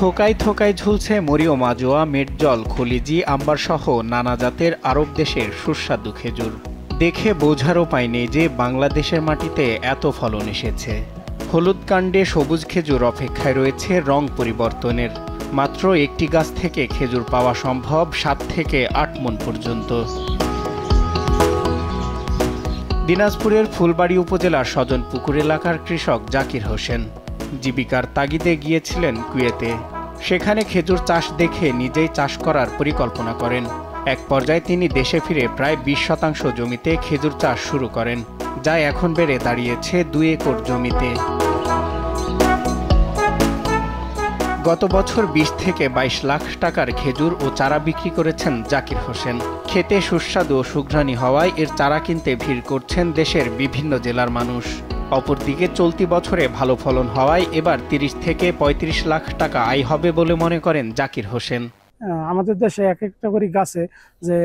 থোকায় থোকায় ঝুলছে মরিও মাজোয়া, মেটজল, খলিজি, আম্বারসহ নানা জাতের আরব দেশের সুস্বাদু খেজুর। দেখে বোঝার উপায় নেই যে বাংলাদেশের মাটিতে এত ফলন এসেছে। হলুদ কাণ্ডে সবুজ খেজুর অপেক্ষায় রয়েছে রং পরিবর্তনের। মাত্র একটি গাছ থেকে খেজুর পাওয়া সম্ভব 7 থেকে 8 মণ পর্যন্ত। দিনাজপুরের ফুলবাড়ী উপজেলার সজনপুকুর এলাকার কৃষক জাকির হোসেন জীবিকার তাগিদে গিয়েছিলেন কুয়েতে। সেখানে খেজুর চাষ দেখে নিজেই চাষ করার পরিকল্পনা করেন। এক পর্যায়ে তিনি দেশে ফিরে প্রায় 20% জমিতে খেজুর চাষ শুরু করেন, যা এখন বেড়ে দাঁড়িয়েছে 2 একর জমিতে। গত বছর 20 থেকে 22 লাখ টাকার খেজুর ও চারা বিক্রি করেছেন জাকির হোসেন। খেতে সুস্বাদু ও সুঘ্রাণী হওয়ায় এর চারা কিনতে ভিড় করছেন দেশের বিভিন্ন জেলার মানুষ। অপরদিকে চলতি বছরে ভালো ফলন হওয়ায় এবার 30 থেকে 35 লাখ টাকা আয় হবে বলে মনে করেন জাকির হোসেন। আমাদের দেশে এক একটা করে গাছে যে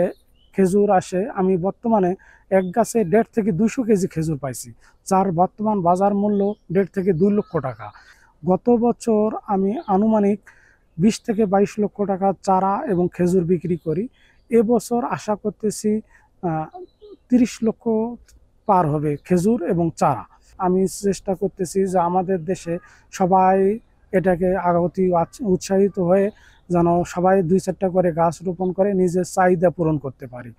খেজুর আসে, আমি বর্তমানে এক গাছে 1.5 থেকে 200 কেজি খেজুর পাইছি, যার বর্তমান বাজার মূল্য 1.5 থেকে 2 লক্ষ টাকা। গত বছর আমি আনুমানিক 20 থেকে 22 লক্ষ টাকা চারা এবং খেজুর বিক্রি করি। এবছর আশা করতেছি 30 লক্ষ পার হবে খেজুর এবং চারা। আমি চেষ্টা করতেছি যে আমাদের দেশে সবাই এটাকে অতি উৎসাহিত হয়ে যেন সবাই 2-4টা করে গাছ রোপণ করে নিজের চাহিদা পূরণ করতে পারি।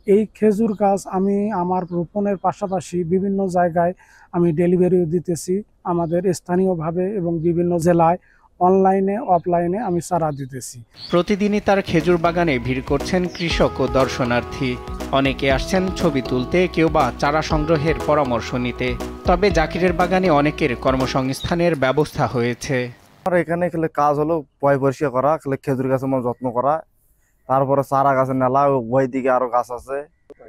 এই খেজুর গাছ আমি আমার রোপণের পাশাপাশি বিভিন্ন জায়গায় আমি ডেলিভারিও দিতেছি, আমাদের স্থানীয়ভাবে এবং বিভিন্ন জেলায় অনলাইনে অফলাইনে আমি চারা দিতেছি। প্রতিদিনই তার খেজুর বাগানে ভিড় করছেন কৃষক ও দর্শনার্থী। অনেকে আসছেন ছবি তুলতে, কেউ বা চারা সংগ্রহের পরামর্শ নিতে। তবে জাকিরের বাগানে অনেকের কর্মসংস্থানের ব্যবস্থা হয়েছে। আর এখানে কাজ হলো পরিষ্কার করা, খেজুর গাছের যত্ন করা, তারপরে চারা গাছের নেলা, ওই দিকে আরো গাছ আছে।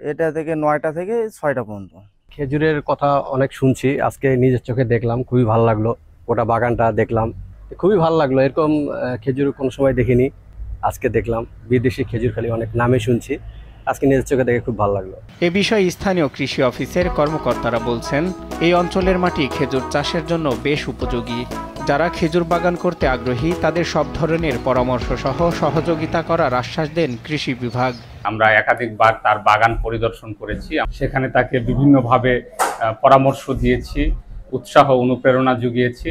এটা থেকে 9টা থেকে 6টা পর্যন্ত। খেজুরের কথা অনেক শুনছি, আজকে নিজের চোখে দেখলাম, খুবই ভালো লাগলো। ওটা বাগানটা দেখলাম, খুবই ভালো লাগলো। এরকম খেজুর কোনো সময় দেখিনি, আজকে দেখলাম। বিদেশি খেজুর খালি অনেক নামে শুনছি, আজকে নিজের চোখে দেখে খুব ভালো লাগলো। এ বিষয়ে স্থানীয় কৃষি অফিসের কর্মকর্তারা বলছেন, এই অঞ্চলের মাটি খেজুর চাষের জন্য বেশ উপযোগী। যারা খেজুর বাগান করতে আগ্রহী তাদের সব ধরনের পরামর্শ সহ সহযোগিতা করার আশ্বাস দেন কৃষি বিভাগ। আমরা একাধিকবার তার বাগান পরিদর্শন করেছি, সেখানে তাকে বিভিন্নভাবে পরামর্শ দিয়েছি, উৎসাহ অনুপ্রেরণা জুগিয়েছি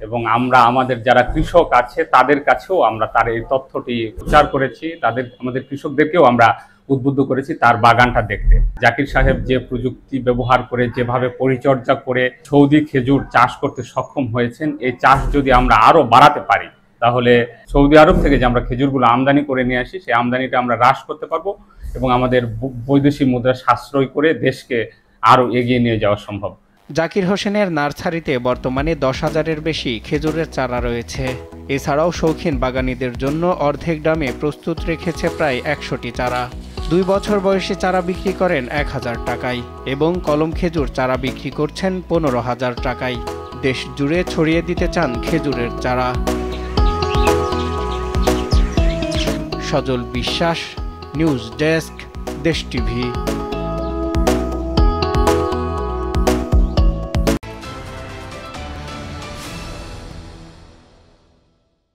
এবং আমরা আমাদের যারা কৃষক আছে তাদের কাছেও আমরা তার এই তথ্যটি প্রচার করেছি। আমাদের কৃষকদেরকেও আমরা উদ্বুদ্ধ করেছি তার বাগানটা দেখতে। জাকির সাহেব যে প্রযুক্তি ব্যবহার করে, যেভাবে পরিচর্যা করে সৌদি খেজুর চাষ করতে সক্ষম হয়েছেন, এই চাষ যদি আমরা আরো বাড়াতে পারি তাহলে সৌদি আরব থেকে যে আমরা খেজুরগুলো আমদানি করে নিয়ে আসি, সেই আমদানিটা আমরা হ্রাস করতে পারবো এবং আমাদের বৈদেশিক মুদ্রা সাশ্রয় করে দেশকে আরো এগিয়ে নিয়ে যাওয়া সম্ভব। জাকির হোসেনের নার্সারিতে বর্তমানে 10,000-এর বেশি খেজুরের চারা রয়েছে। এছাড়াও শৌখিন বাগানীদের জন্য অর্ধেক দামে প্রস্তুত রেখেছে প্রায় 100টি চারা। 2 বছর বয়সী চারা বিক্রি করেন 1000 টাকায় এবং কলম খেজুর চারা বিক্রি করছেন 15,000 টাকায়। দেশ জুড়ে ছড়িয়ে দিতে চান খেজুরের চারা। সজল বিশ্বাস, নিউজ ডেস্ক, দেশ টিভি।